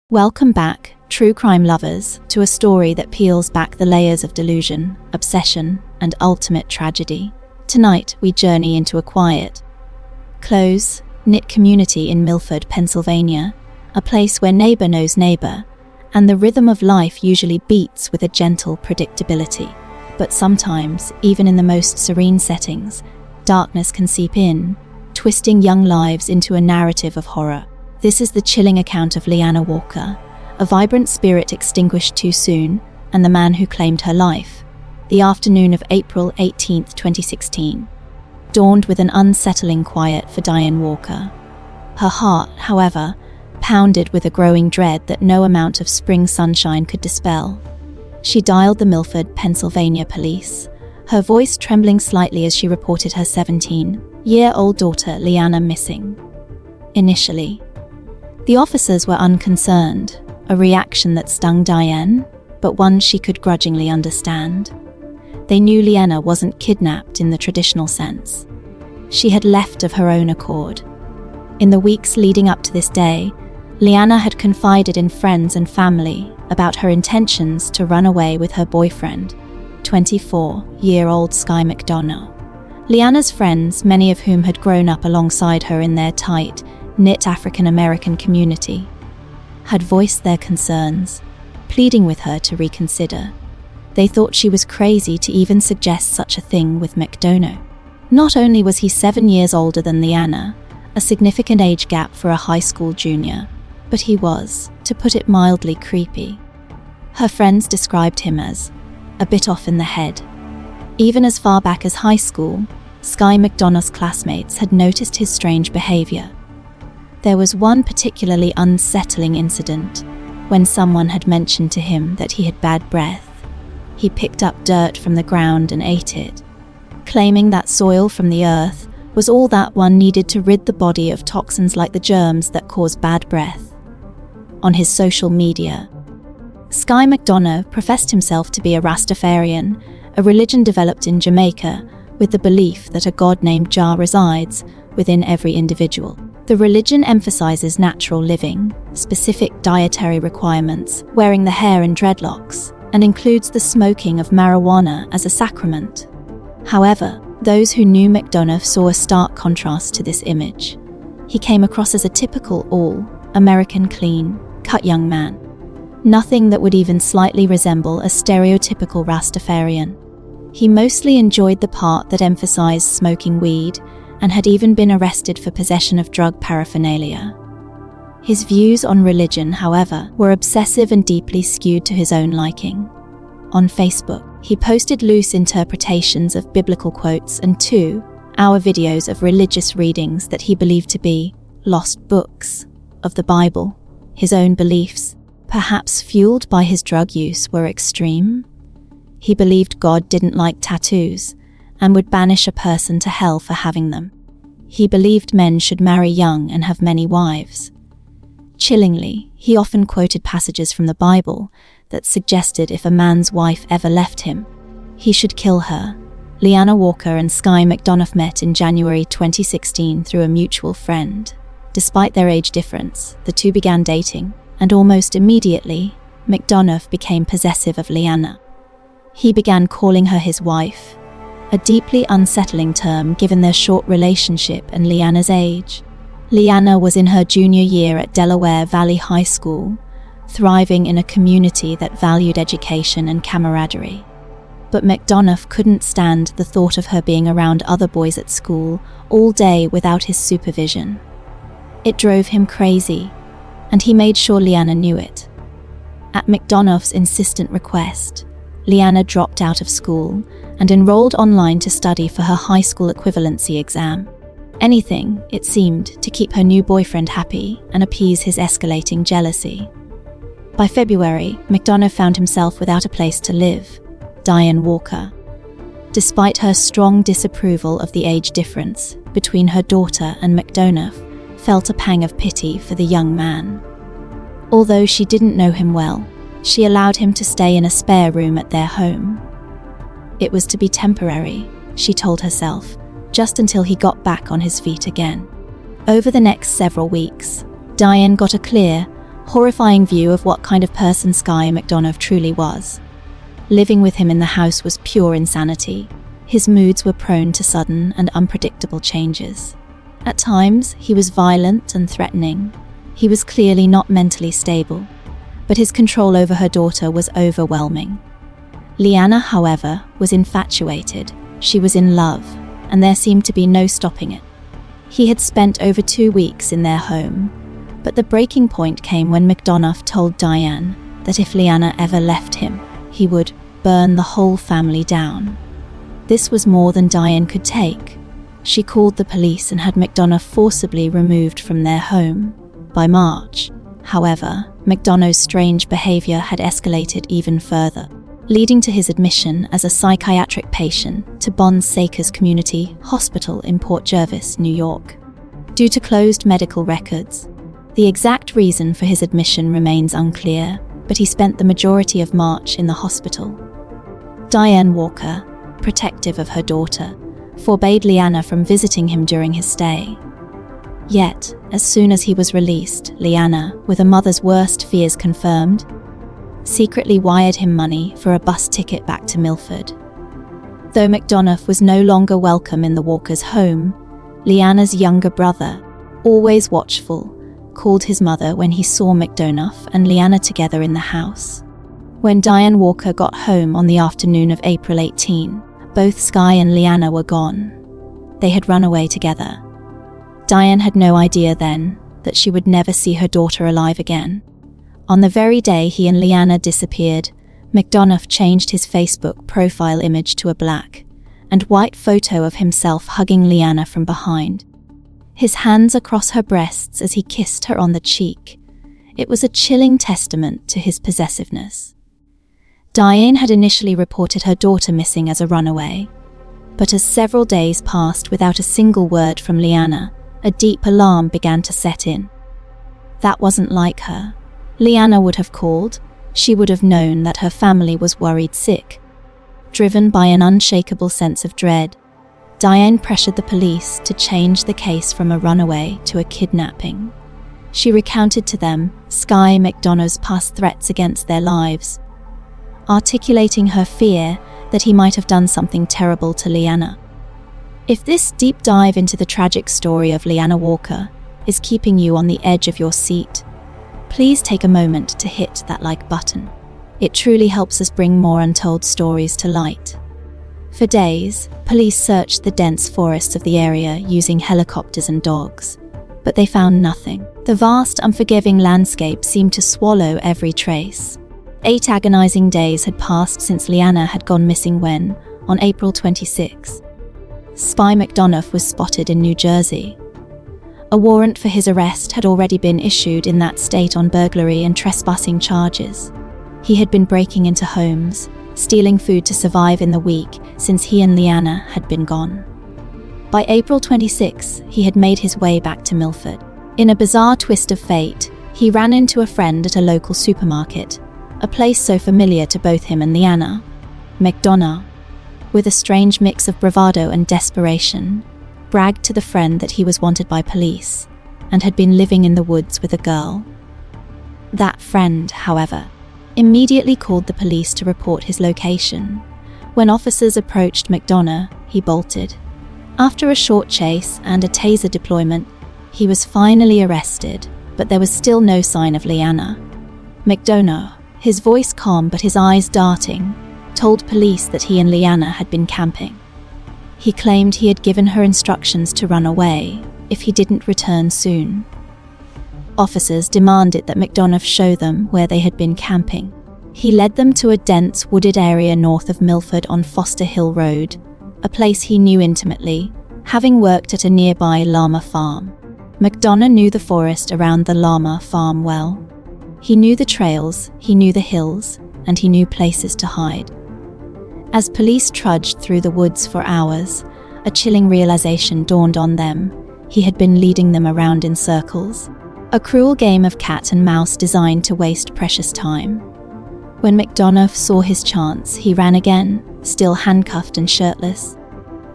Welcome back, true crime lovers, to a story that peels back the layers of delusion, obsession, and ultimate tragedy. Tonight, we journey into a quiet, close-knit community in Milford, Pennsylvania, a place where neighbor knows neighbor, and the rhythm of life usually beats with a gentle predictability. But sometimes, even in the most serene settings, darkness can seep in, twisting young lives into a narrative of horror. This is the chilling account of Leanna Walker, a vibrant spirit extinguished too soon, and the man who claimed her life. The afternoon of April 18, 2016, dawned with an unsettling quiet for Diane Walker. Her heart, however, pounded with a growing dread that no amount of spring sunshine could dispel. She dialed the Milford, Pennsylvania police, her voice trembling slightly as she reported her 17-year-old daughter Leanna missing. Initially, the officers were unconcerned, a reaction that stung Diane, but one she could grudgingly understand. They knew Leanna wasn't kidnapped in the traditional sense. She had left of her own accord. In the weeks leading up to this day, Leanna had confided in friends and family about her intentions to run away with her boyfriend, 24-year-old Sky McDonough. Leanna's friends, many of whom had grown up alongside her in their tight-knit African-American community, had voiced their concerns, pleading with her to reconsider. They thought she was crazy to even suggest such a thing with McDonough. Not only was he 7 years older than Leanna, a significant age gap for a high school junior, but he was, to put it mildly, creepy. Her friends described him as a bit off in the head. Even as far back as high school, Sky McDonough's classmates had noticed his strange behavior. There was one particularly unsettling incident when someone had mentioned to him that he had bad breath. He picked up dirt from the ground and ate it, claiming that soil from the earth was all that one needed to rid the body of toxins like the germs that cause bad breath. On his social media, Sky McDonough professed himself to be a Rastafarian, a religion developed in Jamaica with the belief that a god named Jah resides within every individual. The religion emphasizes natural living, specific dietary requirements, wearing the hair in dreadlocks, and includes the smoking of marijuana as a sacrament. However, those who knew McDonough saw a stark contrast to this image. He came across as a typical all-American clean-cut young man. Nothing that would even slightly resemble a stereotypical Rastafarian. He mostly enjoyed the part that emphasized smoking weed, and had even been arrested for possession of drug paraphernalia. His views on religion, however, were obsessive and deeply skewed to his own liking. On Facebook, he posted loose interpretations of biblical quotes and 2-hour videos of religious readings that he believed to be lost books of the Bible. His own beliefs, perhaps fueled by his drug use, were extreme. He believed God didn't like tattoos and would banish a person to hell for having them. He believed men should marry young and have many wives. Chillingly, he often quoted passages from the Bible that suggested if a man's wife ever left him, he should kill her. Leanna Walker and Sky McDonough met in January 2016 through a mutual friend. Despite their age difference, the two began dating, and almost immediately, McDonough became possessive of Leanna. He began calling her his wife, a deeply unsettling term given their short relationship and Leanna's age. Leanna was in her junior year at Delaware Valley High School, thriving in a community that valued education and camaraderie. But McDonough couldn't stand the thought of her being around other boys at school all day without his supervision. It drove him crazy, and he made sure Leanna knew it. At McDonough's insistent request, Leanna dropped out of school and enrolled online to study for her high school equivalency exam. Anything, it seemed, to keep her new boyfriend happy and appease his escalating jealousy. By February, McDonough found himself without a place to live. Diane Walker, despite her strong disapproval of the age difference between her daughter and McDonough, felt a pang of pity for the young man. Although she didn't know him well, she allowed him to stay in a spare room at their home. It was to be temporary, she told herself, just until he got back on his feet again. Over the next several weeks, Diane got a clear, horrifying view of what kind of person Skye McDonough truly was. Living with him in the house was pure insanity. His moods were prone to sudden and unpredictable changes. At times, he was violent and threatening. He was clearly not mentally stable, but his control over her daughter was overwhelming. Leanna, however, was infatuated. She was in love, and there seemed to be no stopping it. He had spent over 2 weeks in their home, but the breaking point came when McDonough told Diane that if Leanna ever left him, he would burn the whole family down. This was more than Diane could take. She called the police and had McDonough forcibly removed from their home. By March, however, McDonough's strange behavior had escalated even further, leading to his admission as a psychiatric patient to Bon Sakers Community Hospital in Port Jervis, New York. Due to closed medical records, the exact reason for his admission remains unclear, but he spent the majority of March in the hospital. Diane Walker, protective of her daughter, forbade Leanna from visiting him during his stay. Yet, as soon as he was released, Leanna, with a mother's worst fears confirmed, secretly wired him money for a bus ticket back to Milford. Though McDonough was no longer welcome in the Walkers' home, Leanna's younger brother, always watchful, called his mother when he saw McDonough and Leanna together in the house. When Diane Walker got home on the afternoon of April 18, both Skye and Leanna were gone. They had run away together. Diane had no idea then that she would never see her daughter alive again. On the very day he and Leanna disappeared, McDonough changed his Facebook profile image to a black and white photo of himself hugging Leanna from behind, his hands across her breasts as he kissed her on the cheek. It was a chilling testament to his possessiveness. Diane had initially reported her daughter missing as a runaway, but as several days passed without a single word from Leanna, a deep alarm began to set in. That wasn't like her. Leanna would have called. She would have known that her family was worried sick. Driven by an unshakable sense of dread, Diane pressured the police to change the case from a runaway to a kidnapping. She recounted to them Skye McDonough's past threats against their lives, articulating her fear that he might have done something terrible to Leanna. If this deep dive into the tragic story of Leanna Walker is keeping you on the edge of your seat, please take a moment to hit that like button. It truly helps us bring more untold stories to light. For days, police searched the dense forests of the area using helicopters and dogs, but they found nothing. The vast, unforgiving landscape seemed to swallow every trace. 8 agonizing days had passed since Leanna had gone missing when, on April 26, Skye McDonough was spotted in New Jersey. A warrant for his arrest had already been issued in that state on burglary and trespassing charges. He had been breaking into homes, stealing food to survive in the week since he and Leanna had been gone. By April 26, he had made his way back to Milford. In a bizarre twist of fate, he ran into a friend at a local supermarket, a place so familiar to both him and Leanna. McDonough, with a strange mix of bravado and desperation, bragged to the friend that he was wanted by police and had been living in the woods with a girl. That friend, however, immediately called the police to report his location. When officers approached McDonough, he bolted. After a short chase and a taser deployment, he was finally arrested, but there was still no sign of Leanna. McDonough, his voice calm but his eyes darting, told police that he and Leanna had been camping. He claimed he had given her instructions to run away if he didn't return soon. Officers demanded that McDonough show them where they had been camping. He led them to a dense wooded area north of Milford on Foster Hill Road, a place he knew intimately, having worked at a nearby llama farm. McDonough knew the forest around the llama farm well. He knew the trails, he knew the hills, and he knew places to hide. As police trudged through the woods for hours, a chilling realization dawned on them. He had been leading them around in circles, a cruel game of cat and mouse designed to waste precious time. When McDonough saw his chance, he ran again, still handcuffed and shirtless,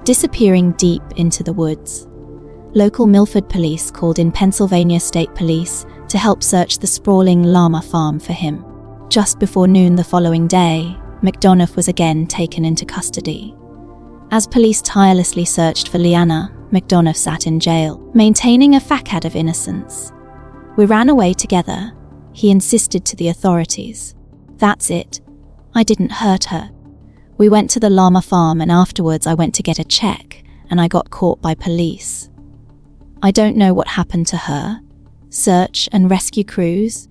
disappearing deep into the woods. Local Milford police called in Pennsylvania State Police to help search the sprawling llama farm for him. Just before noon the following day, McDonough was again taken into custody. As police tirelessly searched for Leanna, McDonough sat in jail, maintaining a facade of innocence. "We ran away together," he insisted to the authorities. "That's it. I didn't hurt her. We went to the llama farm and afterwards I went to get a check and I got caught by police. I don't know what happened to her. Search and rescue crews,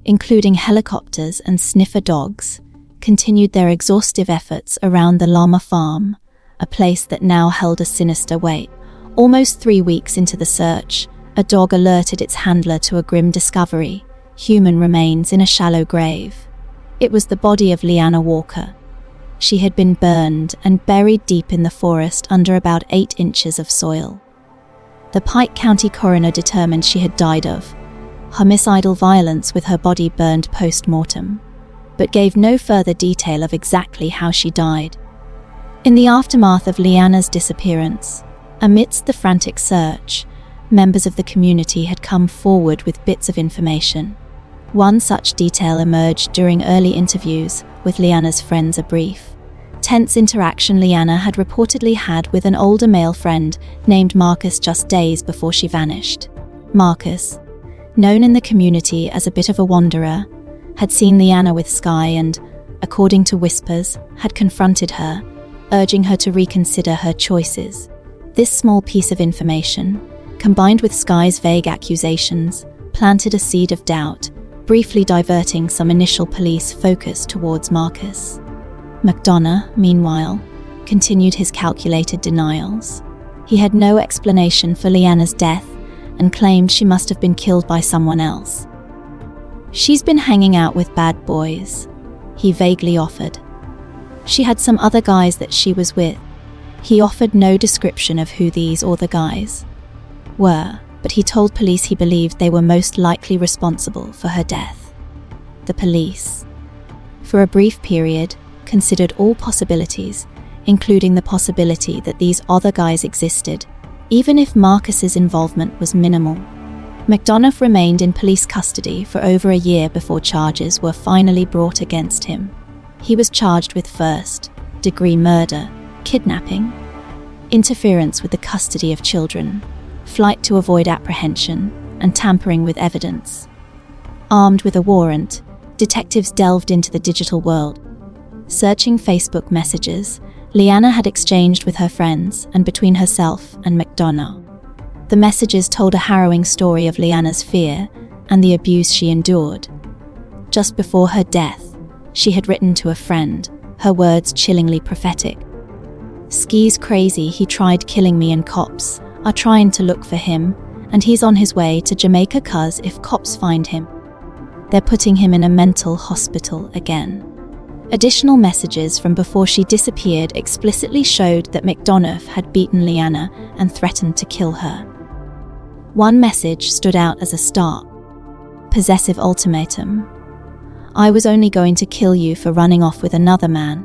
including helicopters and sniffer dogs, continued their exhaustive efforts around the llama farm, a place that now held a sinister weight. Almost 3 weeks into the search, a dog alerted its handler to a grim discovery: human remains in a shallow grave. It was the body of Leanna Walker. She had been burned and buried deep in the forest under about 8 inches of soil. The Pike County coroner determined she had died of homicidal violence with her body burned post-mortem, but gave no further detail of exactly how she died. In the aftermath of Leanna's disappearance, amidst the frantic search, members of the community had come forward with bits of information. One such detail emerged during early interviews with Leanna's friends. A brief, tense interaction Leanna had reportedly had with an older male friend named Marcus just days before she vanished. Marcus, known in the community as a bit of a wanderer, had seen Leanna with Skye and, according to whispers, had confronted her, urging her to reconsider her choices. This small piece of information, combined with Skye's vague accusations, planted a seed of doubt, briefly diverting some initial police focus towards Marcus. McDonough, meanwhile, continued his calculated denials. He had no explanation for Leanna's death and claimed she must have been killed by someone else. "She's been hanging out with bad boys," he vaguely offered. "She had some other guys that she was with." He offered no description of who these other guys were, but he told police he believed they were most likely responsible for her death. The police, for a brief period, considered all possibilities, including the possibility that these other guys existed, even if Marcus's involvement was minimal. McDonough remained in police custody for over a year before charges were finally brought against him. He was charged with first-degree murder, kidnapping, interference with the custody of children, flight to avoid apprehension, and tampering with evidence. Armed with a warrant, detectives delved into the digital world. Searching Facebook messages, Leanna had exchanged with her friends and between herself and McDonough. The messages told a harrowing story of Leanna's fear and the abuse she endured. Just before her death, she had written to a friend, her words chillingly prophetic. "Ski's crazy, he tried killing me and cops are trying to look for him, and he's on his way to Jamaica 'cause if cops find him, they're putting him in a mental hospital again." Additional messages from before she disappeared explicitly showed that McDonough had beaten Leanna and threatened to kill her. One message stood out as a stark, possessive ultimatum: "I was only going to kill you for running off with another man."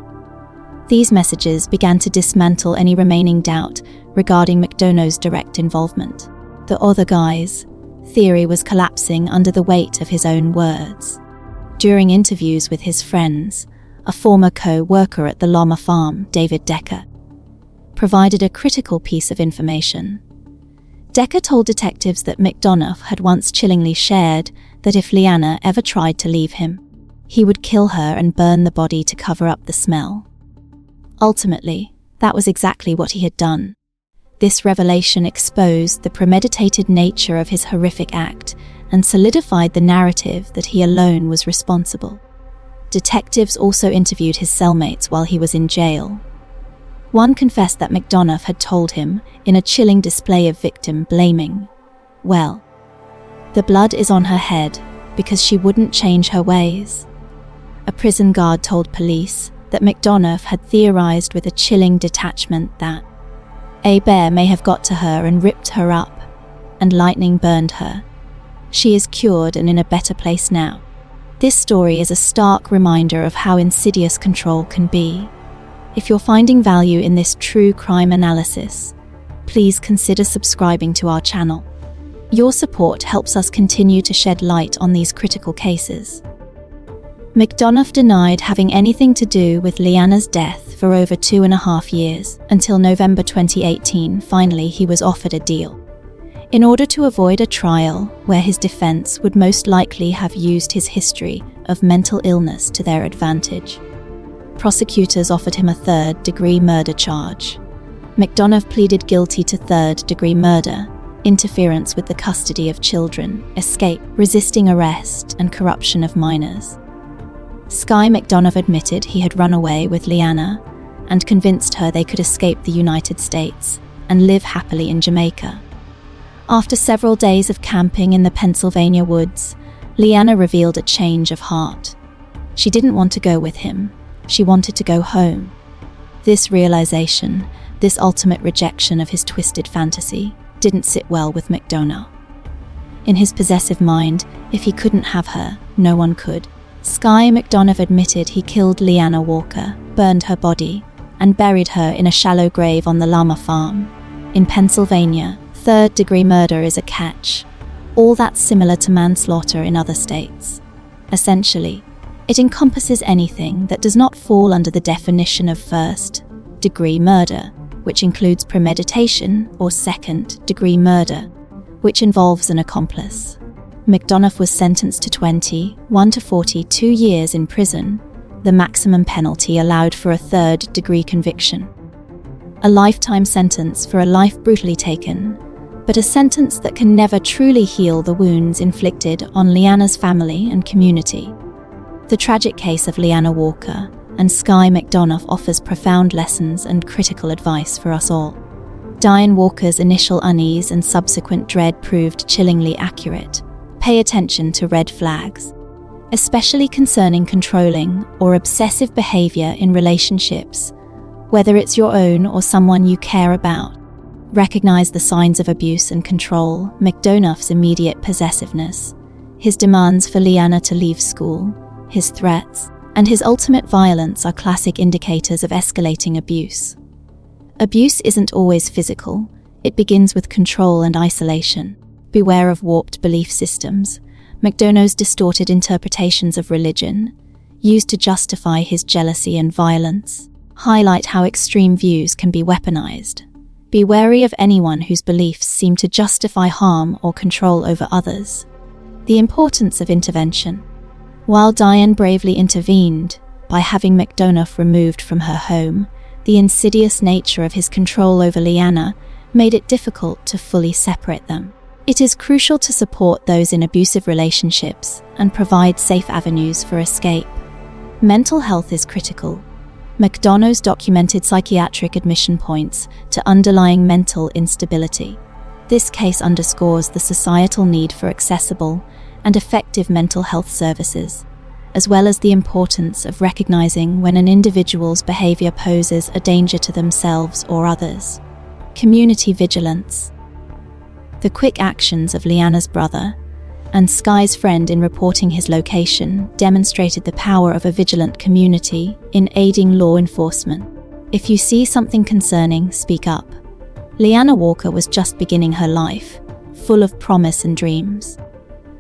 These messages began to dismantle any remaining doubt regarding McDonough's direct involvement. The other guy's theory was collapsing under the weight of his own words. During interviews with his friends, a former co-worker at the llama farm, David Decker, provided a critical piece of information. Decker told detectives that McDonough had once chillingly shared that if Leanna ever tried to leave him, he would kill her and burn the body to cover up the smell. Ultimately, that was exactly what he had done. This revelation exposed the premeditated nature of his horrific act and solidified the narrative that he alone was responsible. Detectives also interviewed his cellmates while he was in jail. One confessed that McDonough had told him, in a chilling display of victim blaming, "Well, the blood is on her head because she wouldn't change her ways." A prison guard told police that McDonough had theorized with a chilling detachment that a bear may have got to her and ripped her up, and lightning burned her. She is cured and in a better place now. This story is a stark reminder of how insidious control can be. If you're finding value in this true crime analysis, please consider subscribing to our channel. Your support helps us continue to shed light on these critical cases. McDonough denied having anything to do with Leanna's death for over 2.5 years, until November 2018. Finally, he was offered a deal. In order to avoid a trial where his defense would most likely have used his history of mental illness to their advantage, prosecutors offered him a third-degree murder charge. McDonough pleaded guilty to third-degree murder, interference with the custody of children, escape, resisting arrest, and corruption of minors. McDonough admitted he had run away with Leanna and convinced her they could escape the United States and live happily in Jamaica. After several days of camping in the Pennsylvania woods, Leanna revealed a change of heart. She didn't want to go with him. She wanted to go home. This realization, this ultimate rejection of his twisted fantasy, didn't sit well with McDonough. In his possessive mind, if he couldn't have her, no one could. McDonough admitted he killed Leanna Walker, burned her body, and buried her in a shallow grave on the llama farm. In Pennsylvania, third-degree murder is a catch. All that's similar to manslaughter in other states. Essentially, it encompasses anything that does not fall under the definition of first-degree murder, which includes premeditation, or second-degree murder, which involves an accomplice. McDonough was sentenced to 21 to 42 years in prison, the maximum penalty allowed for a third-degree conviction. A lifetime sentence for a life brutally taken, but a sentence that can never truly heal the wounds inflicted on Leanna's family and community. The tragic case of Leanna Walker and McDonough offers profound lessons and critical advice for us all. Diane Walker's initial unease and subsequent dread proved chillingly accurate. Pay attention to red flags, especially concerning controlling or obsessive behavior in relationships, whether it's your own or someone you care about. Recognize the signs of abuse and control. McDonough's immediate possessiveness, his demands for Leanna to leave school, his threats, and his ultimate violence are classic indicators of escalating abuse. Abuse isn't always physical. It begins with control and isolation. Beware of warped belief systems. McDonough's distorted interpretations of religion, used to justify his jealousy and violence, highlight how extreme views can be weaponized. Be wary of anyone whose beliefs seem to justify harm or control over others. The importance of intervention. While Diane bravely intervened by having McDonough removed from her home, the insidious nature of his control over Leanna made it difficult to fully separate them. It is crucial to support those in abusive relationships and provide safe avenues for escape. Mental health is critical. McDonough's documented psychiatric admission points to underlying mental instability. This case underscores the societal need for accessible and effective mental health services, as well as the importance of recognizing when an individual's behavior poses a danger to themselves or others. Community vigilance. The quick actions of Leanna's brother and Sky's friend in reporting his location demonstrated the power of a vigilant community in aiding law enforcement. If you see something concerning, speak up. Leanna Walker was just beginning her life, full of promise and dreams.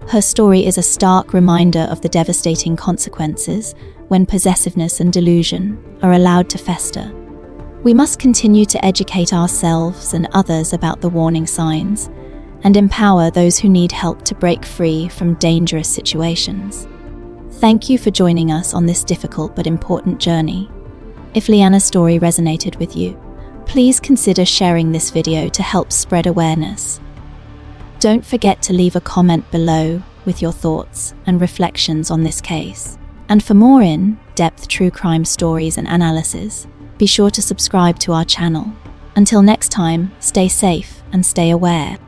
Her story is a stark reminder of the devastating consequences when possessiveness and delusion are allowed to fester. We must continue to educate ourselves and others about the warning signs and empower those who need help to break free from dangerous situations. Thank you for joining us on this difficult but important journey. If Leanna's story resonated with you, please consider sharing this video to help spread awareness. Don't forget to leave a comment below with your thoughts and reflections on this case. And for more in-depth true crime stories and analysis, be sure to subscribe to our channel. Until next time, stay safe and stay aware.